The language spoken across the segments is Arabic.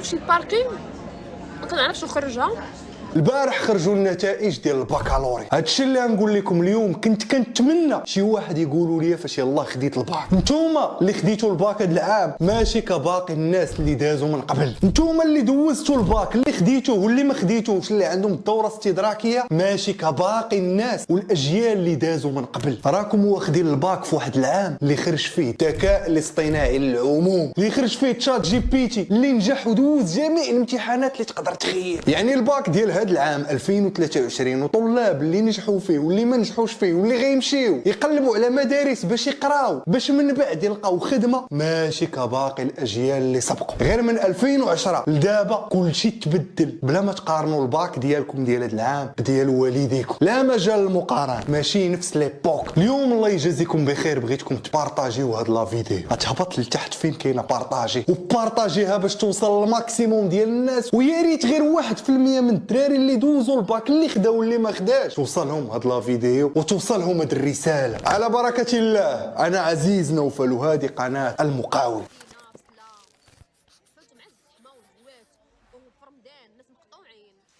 نمشي للباركينغ ما كنعرفش نخرجها. البارح خرجوا النتائج ديال البكالوري. هادشي اللي غنقول لكم اليوم كنت كنتمنى شي واحد يقولوا لي فاش يلاه خديت الباك. نتوما اللي خديتوا الباك هاد العام ماشي كباقي الناس اللي دازوا من قبل، نتوما اللي دوزتوا الباك اللي خديتوه واللي ما خديتوش اللي عندهم الدوره استدراكيه ماشي كباقي الناس والاجيال اللي دازوا من قبل. راكم واخدين الباك في واحد العام اللي خرج فيه الذكاء الاصطناعي للعموم، اللي خرج فيه تشات جي بي تي اللي نجح ودوز جميع الامتحانات اللي تقدر تخيل. يعني الباك ديال هاد العام 2023 وطلاب اللي نجحوا فيه واللي ما نجحوش فيه واللي غيمشيو يقلبوا على مدارس باش يقراو باش من بعد يلقاو خدمه ماشي كباقي الاجيال اللي سبقوا. غير من 2010 لدابا كلشي تبدل. بلا ما تقارنوا الباك ديالكم ديال هاد العام بديال والديكم، لا مجال للمقارنه، ماشي نفس ليبوك. اليوم الله يجازيكم بخير بغيتكم تبارطاجيو هاد لا فيديو، غتهبط لتحت فين كاينه بارطاجي وبارطاجيها باش توصل للماكسيموم ديال الناس، ويا ريت غير 1% من الدراري اللي دوزوا الباك اللي خداو واللي ما خداش توصلهم هاد لا فيديو وتوصلهم هاد الرساله. على بركه الله، انا عزيز نوفل وهذه قناه المقاول.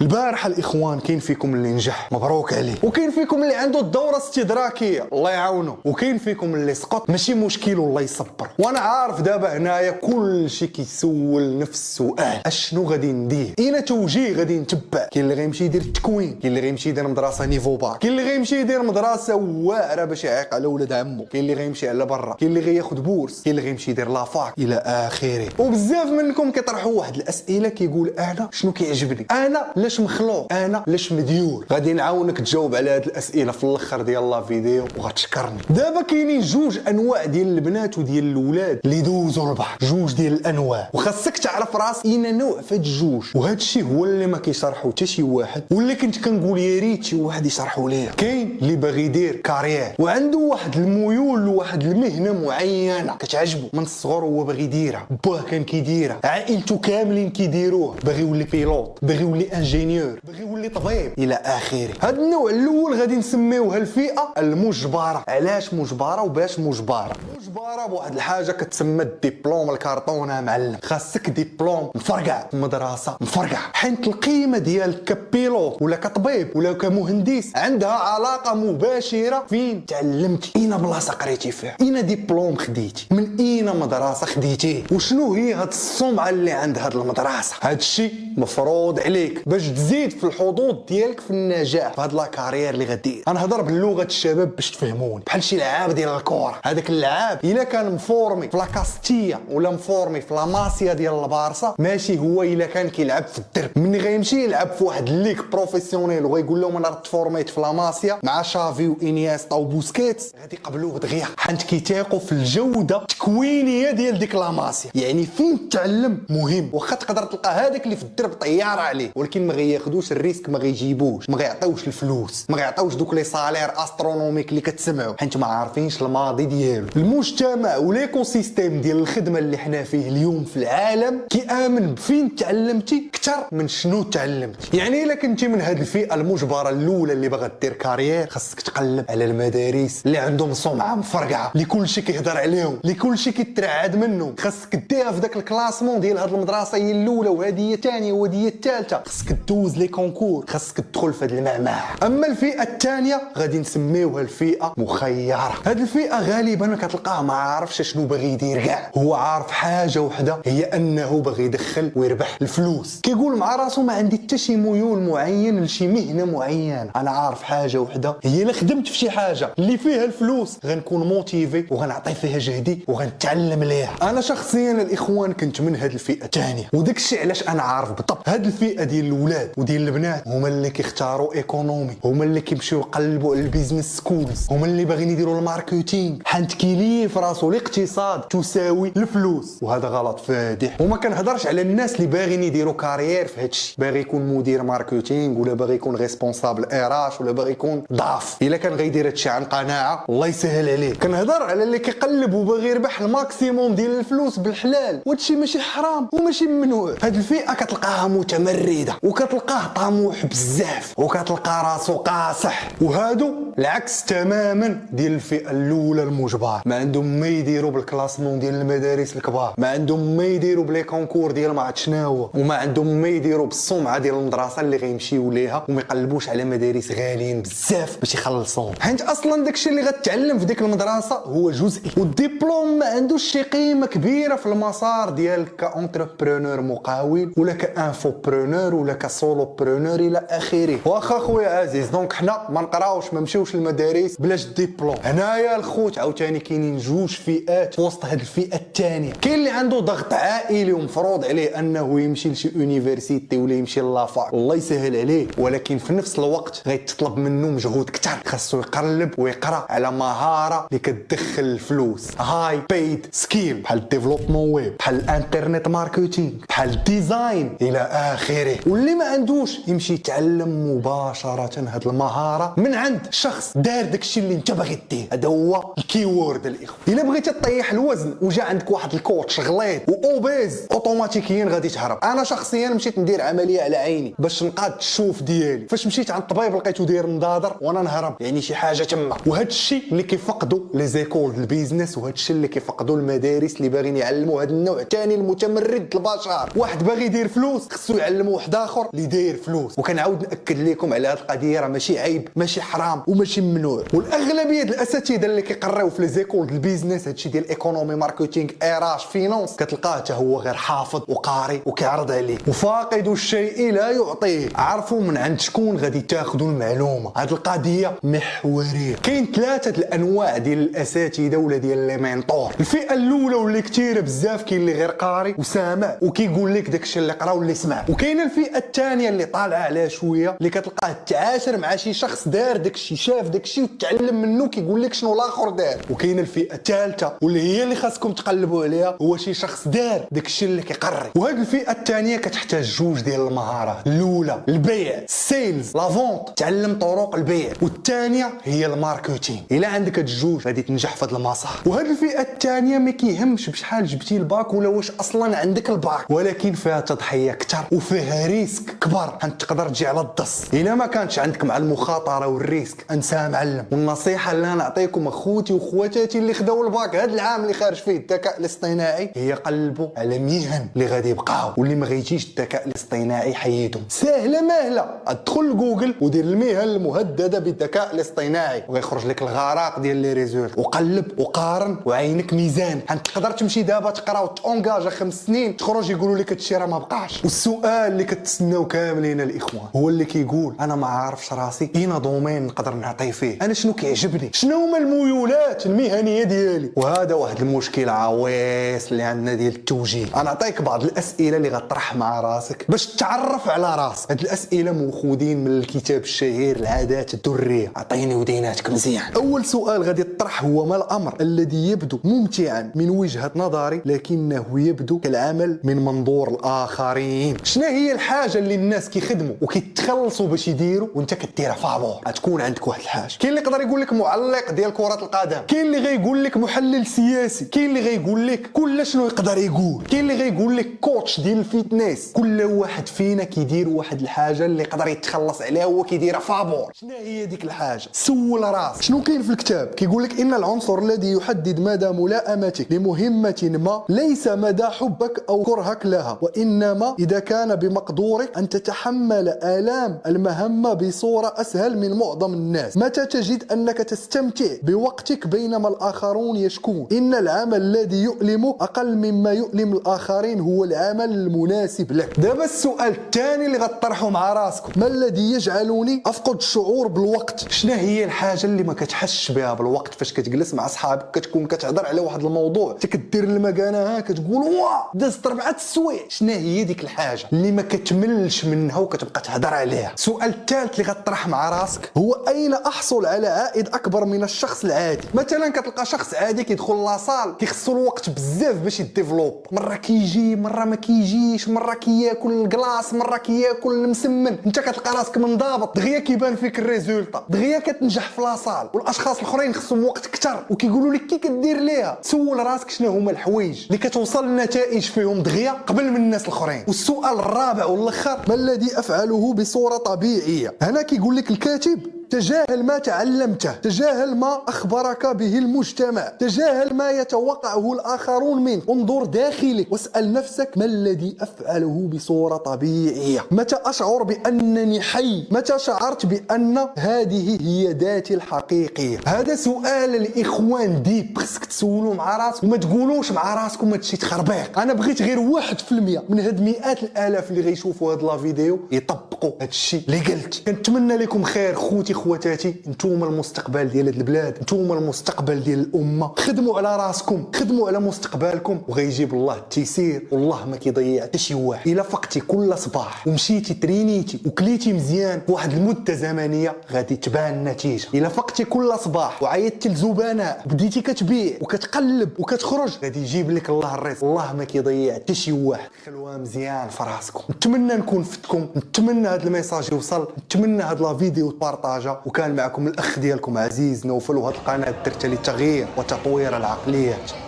البارحه الاخوان كاين فيكم اللي نجح مبروك عليه، وكاين فيكم اللي عنده الدوره استدراكيه الله يعاونه، وكاين فيكم اللي سقط ماشي مشكل والله يصبر. وانا عارف دابا هنايا كل شيء كيسول نفس السؤال، اشنو غادي ندير؟ اين توجيه غادي نتبع؟ كاين اللي غيمشي يدير التكوين، كاين اللي غيمشي يدير مدرسه نيفو باك، كاين اللي غيمشي يدير مدرسه واعره باش يعيق على ولاد عمو، كاين اللي غيمشي على برا، كاين اللي غياخذ بورس، كاين اللي غيمشي يدير لافاك الى اخره. وبزاف منكم كيطرحوا واحد الاسئله كيقول انا شنو كيعجبني، انا لاش مخلوق، انا لاش مديور. غادي نعاونك تجاوب على هاد الاسئله في الاخر ديال لا فيديو وغتشكرني. دابا كاينين جوج انواع ديال البنات وديال الاولاد اللي دوزوا البحر، جوج ديال الانواع، وخاصك تعرف راسك اين نوع في هاد الجوج. وهذا الشيء هو اللي ما كيشرحو حتى شي واحد، واللي كنت كنقول يا ريت شي واحد يشرحو ليا. كاين اللي باغي يدير كارير وعنده واحد الميول لواحد المهنه معينه كتعجبو من الصغر وهو باغي يديرها، باه كان كيديرها، عائلته كاملين كيديروه، باغي يولي بيلوت، باغي يولي انجينيور، باغي يولي طبيب الى اخره. هذا النوع الاول غادي نسميوها الفئه المجبره. علاش مجبره وباش مجبره؟ مجبره بواحد الحاجه كتسمى الدبلوم الكرتونه معلم، خاصك دبلوم مفرقع، مدرسه مفرقع، حيت القيمه ديالك كبيلوت ولا كطبيب ولا كمهندس عندها علاقه مباشره فين تعلمتي، اين بلاصه قريتي فيها، اين دبلوم خديتي، من اين مدرسه خديتيه، وشنو هي هاد السمعه اللي عند هاد المدرسه. هاد الشيء مفروض عليك باش تزيد في الحظوظ ديالك في النجاح في هاد لا كارير اللي غدير. انا هضر باللغه الشباب باش تفهموني، بحال شي لعاب ديال الكره، هذاك اللعاب الا كان مفورمي في لا كاستيا ولا مفورمي في لا ماسيا ديال البارسا ماشي هو الا كان كيلعب في الدرب. ملي غيمشي يلعب في واحد الليك بروفيسيونيل وغيقول لهم انا تفورميت في لا ماسيا مع شافي وانيستا وبوسكيتس، غادي يقبلوه دغيا حيت كيتيقوا في الجوده التكوينيه ديال ديك لا ماسيا. يعني فين تعلم مهم، واخا تقدر تلقى هذاك اللي في الدرب طياره عليه، ولكن ما غياخذوش الريسك، ما غيجيبوش، ما غيعطيوش الفلوس، ما غيعطيوش دوك لي سالير استرونوميك اللي كتسمعوا، حيت ما عارفينش الماضي ديالو. المجتمع والايكو سيستيم ديال الخدمه اللي حنا فيه اليوم في العالم كيامن بفين تعلمتي اكثر من شنو تعلمتي. يعني الا كنتي من هذه الفئه المجبره الاولى اللي باغا دير كارير، خاصك تقلب على المدارس اللي عندهم سمعه مفرقعه، اللي كلشي كيهضر عليهم، اللي كلشي كيترعد منهم. خاصك ديها في داك الكلاسمون ديال هذه المدرسه هي الاولى وهذه هي الثانيه وهذه هي الثالثه، خاصك تدوز لي كونكور، خاصك تدخل في هذه المعمعه. اما الفئه الثانيه غادي نسميوها الفئه مخيره. هذه الفئه غالبا كتلقاه ما عارفش شنو باغي يدير كاع، هو عارف حاجه وحده هي انه باغي يدخل ويربح الفلوس. كيقول مع راسو ما عندي حتى شي ميول معين لشي مهنه معينه، انا عارف حاجه وحده هي الا خدمت في شي حاجه اللي فيها الفلوس غنكون موتيفي وغنعطي فيها جهدي وغنتعلم ليها. انا شخصيا الاخوان كنت من هذه الفئه الثانيه، وداك الشيء علاش انا عارف بالضبط هذه الفئه ديال الاولاد وديال البنات هما اللي كيختاروا ايكونومي، هما اللي كيمشيو يقلبوا على البيزنس سكولز، هما اللي باغيين يديروا الماركتينغ، حيت كيلي في راسو الاقتصاد تساوي الفلوس، وهذا غلط فادح. وما كنهضرش على الناس اللي باغيين يديروا كارير في هذا الشيء، باغي يكون مدير ماركتينغ ولا باغي يكون ريسبونسابل اراش ولا باغي يكون ضاف. الا كان غيدير هذا الشيء عن قناعه الله يسهل عليه. كنهضر على اللي كيقلب وباغي يربح الماكسيموم ديال الفلوس بالحلال، وهذا الشيء ماشي حرام وماشي ممنوع. هذه الفئه كتلقاها متمرده وكتلقاه طموح بزاف وكتلقى راسو قاصح، وهادو العكس تماما ديال الفئه الاولى المجبر. ما عندهم ما يديروا بالكلاسمون ديال المدارس الكبار، ما عندهم ما يديروا بلي كونكور ديال ما عرفت شناهو، وما عندهم ما يديروا بالسمعه ديال المدرسه اللي غيمشيو ليها، وما يقلبوش على مدارس غاليين بزاف باش يخلصوهم، حيت اصلا داكشي اللي غتعلم في ديك المدرسه هو جزئي، والدبلوم ما عندوش شي قيمه كبيره في المسار ديالك كاونتربرونور مقاول ولا كانفوبرونور ولا كسولو برونور الى اخره. واخا خويا عزيز، دونك حنا ما نقراوش ما نمشيوش للمدارس بلاش ديبلوم. هنايا الخوت عاوتاني كاينين جوج فئات وسط هاد الفئه الثانيه. كاين اللي عنده ضغط عائلي ومفروض عليه انه يمشي لشي يونيفرسيتي ولا يمشي لافاك، الله يسهل عليه، ولكن في نفس الوقت غيتطلب منه مجهود كثر، خاصو يقلب ويقرا على مهاره اللي كتدخل الفلوس، هاي بايد سكيل، بحال الديفلوبمون ويب، بحال الانترنت ماركتينغ، بحال الديزاين الى اخره. واللي ما عندوش يمشي يتعلم مباشره هاد المهاره من عند شخص دار داكشي اللي انت باغي دير. هذا هو الكيورد الاخوه. الا بغيتي تطيح الوزن وجا عندك واحد الكوتش غليظ واوبيز، اوتوماتيكيا غادي تهرب. انا شخصيا مشيت ندير عمليه على عيني باش نقاد الشوف ديالي، فاش مشيت عند الطبيب لقيتو داير مضادر وانا نهرب، يعني شي حاجه تما. وهذا الشيء اللي كيفقدوا لي زيكول البيزنس، وهذا الشيء اللي كيفقدوا المدارس اللي باغيين يعلموا هذا النوع الثاني المتمرد البشر. واحد باغي يدير فلوس خصو يعلموا واحد اخر اللي داير فلوس. وكنعاود ناكد لكم على هذه القضيه، راه ماشي عيب، ماشي حرام وماشي ممنوع. والاغلبيه ديال الاساتذه اللي كيقراو في لي زيكول البيزنس هادشي ديال ايكونومي ماركتينغ اراش فينانس كتلقاه حتى هو غير حافظ وقاري وكيعرض عليه. وفاقد الشيء لا يعطيه. عرفوا من عند شكون غادي تاخذوا المعلومه. هذه القضيه محوريه. كاين ثلاثه الانواع ديال الاساتذه ولا ديال لي مينطور. الفئه الاولى واللي كثيره بزاف كاين اللي غير قاري وسامع وكيقول لك داكشي اللي قرا واللي سمع. وكاين الفئه الثانيه اللي طالعه عليها شويه، اللي كتلقاه تعاشر مع شي شخص دار داكشي، شاف داكشي وتعلم منه كيقول لك شنو الاخر دار. وكاين الفئه الثالثه واللي هي اللي خاصكم تقلبوا عليها، هو شي شخص دار داكشي اللي كيقري. وهذه الفئه الثانيه كتحتاج جوج ديال المهارات. الاولى البيع، السيلز، لا فونت، تعلم طرق البيع، والثانيه هي الماركتينغ. الا عندك هاد الجوج غادي تنجح في هذا المسار. وهذه الفئه الثانيه ما كيهمش بشحال جبتي الباك ولا واش اصلا عندك الباك، ولكن فيها تضحيه اكثر وفيها ريسك كبر، تقدر تجي على الدص. الا ما كانتش عندك مع المخاطره والريسك انسى معلم. والنصيحه اللي انا نعطيكم اخوتي واخواتاتي اللي خداو الباك هذا العام اللي خارج فيه الذكاء الاصطناعي، هي قلبوا على مهن اللي غادي يبقاو، واللي ما غيجيش الذكاء الاصطناعي حيدهم. سهله ماهله، ادخل لجوجل ودير المهن المهدده بالذكاء الاصطناعي وغيخرج لك الغراق ديال لي ريزولت. وقلب وقارن وعينك ميزان. تقدر تمشي دابا تقرا وتونجاجا 5 سنين تخرج يقولوا لك هادشي راه ما بقاش. والسؤال اللي كتسناو كاملين الاخوان هو اللي كيقول انا ما عارفش راسي اين دومين نقدر نعطي فيه، انا شنو كيعجبني، شنو هما الميولات المهنيه ديالي. وهذا واحد المشكل عويص اللي عندنا ديال التوجيه. انا نعطيك بعض الاسئله اللي غطرح مع راسك باش تتعرف على راسك. هاد الاسئله مأخوذين من الكتاب الشهير العادات الدريه. اعطيني وديناتك مزيان. اول سؤال غادي يطرح هو ما الامر الذي يبدو ممتعا من وجهه نظري لكنه يبدو كالعمل من منظور الاخرين؟ شنو هي الحاجه اللي الناس كيخدموا وكيتخلصوا باش يديروا وانت كديرها فابور؟ غتكون عندك واحد الحاجه. كاين اللي يقدر يقول لك معلق ديال كره القدم، كاين اللي غيقول لك محلل سياسي، كاين اللي غيقول لك كل شنو يقدر يقول، كاين اللي غيقول لك كوتش ديال الفيتنس. كل واحد فينا كيدير واحد الحاجه اللي يقدر يتخلص عليها هو كيديرها فابور. شنو هي ديك الحاجه؟ سول راسك شنو كاين في الكتاب. كيقول لك ان العنصر الذي يحدد مدى ملائمتك لمهمه ما ليس مدى حبك او كرهك لها، وانما اذا كان بمقدورك ان تتحمل آلام المهمه بصوره اسهل من معظم الناس. متى تجد انك تستمتع بوقتك بينما الاخرون يشكون. ان العمل الذي يؤلم اقل مما يؤلم الاخرين هو العمل المناسب لك. دابا السؤال الثاني اللي غتطرحوا مع راسكم، ما الذي يجعلني افقد الشعور بالوقت؟ شنو هي الحاجه اللي ما كتحسش بها بالوقت فاش كتجلس مع اصحابك كتكون كتهضر على واحد الموضوع كدير المكانه ها كتقول واه دازت 4 سوايع؟ شنو هي ديك الحاجه اللي ما كتملش منها وكتبقى تهضر عليها؟ السؤال الثالث اللي غتطرح مع راسك هو اين احصل على عائد اكبر من الشخص العادي؟ مثلا كتلقى شخص عادي كيدخل لاصال كيخصو الوقت بزاف باش يديفلوب، مره كيجي مره ما كيجيش، مره كياكل الكلاص مره كياكل المسمن. انت كتلقى راسك منضبط دغيا كيبان فيك الريزولطا، دغيا كتنجح في لاصال، والاشخاص الاخرين خصهم وقت اكثر وكيقولوا لك كي كدير ليها. سول راسك شنو هما الحوايج اللي كتوصل لنتائج فيهم دغيا قبل من الناس الناس الاخرين. والسؤال الرابع والاخر، ما الذي افعله بصوره طبيعيه؟ هنا كيقول لك الكاتب تجاهل ما تعلمته، تجاهل ما أخبرك به المجتمع، تجاهل ما يتوقعه الآخرون منك، انظر داخلك واسأل نفسك ما الذي أفعله بصورة طبيعية؟ متى أشعر بأنني حي؟ متى شعرت بأن هذه هي ذاتي الحقيقية؟ هذا سؤال الإخوان ديب خصك تسولوا مع راسك وما تقولوش مع راسكم هادشي تخربيق. أنا بغيت غير 1% من هاد مئات الآلاف اللي غيشوفوا هاد لا فيديو يطبقوا هادشي اللي قلت. كنتمنى لكم خير خوتي خواتاتي، نتوما المستقبل ديال هاد البلاد، نتوما المستقبل ديال الامه. خدموا على راسكم، خدموا على مستقبلكم وغيجيب الله التيسير، والله ما كيضيع حتى شي واحد. الا فقتي كل صباح ومشيتي ترينيتي وكليتي مزيان فواحد المده زمنيه غادي تبان النتيجه. الا فقتي كل صباح وعيطتي لزبناء وبديتي كتبيع وكتقلب وكتخرج غادي يجيب لك الله الرزق، والله ما كيضيع حتى شي واحد. خلوها مزيان في راسكم. نتمنى نكون فتكم، نتمنى هذا الميساج يوصل، نتمنى هذا لا فيديو تبارطاجا. وكان معكم الاخ ديالكم عزيز نوفل، وهاد القناه درتها للتغيير وتطوير العقليات.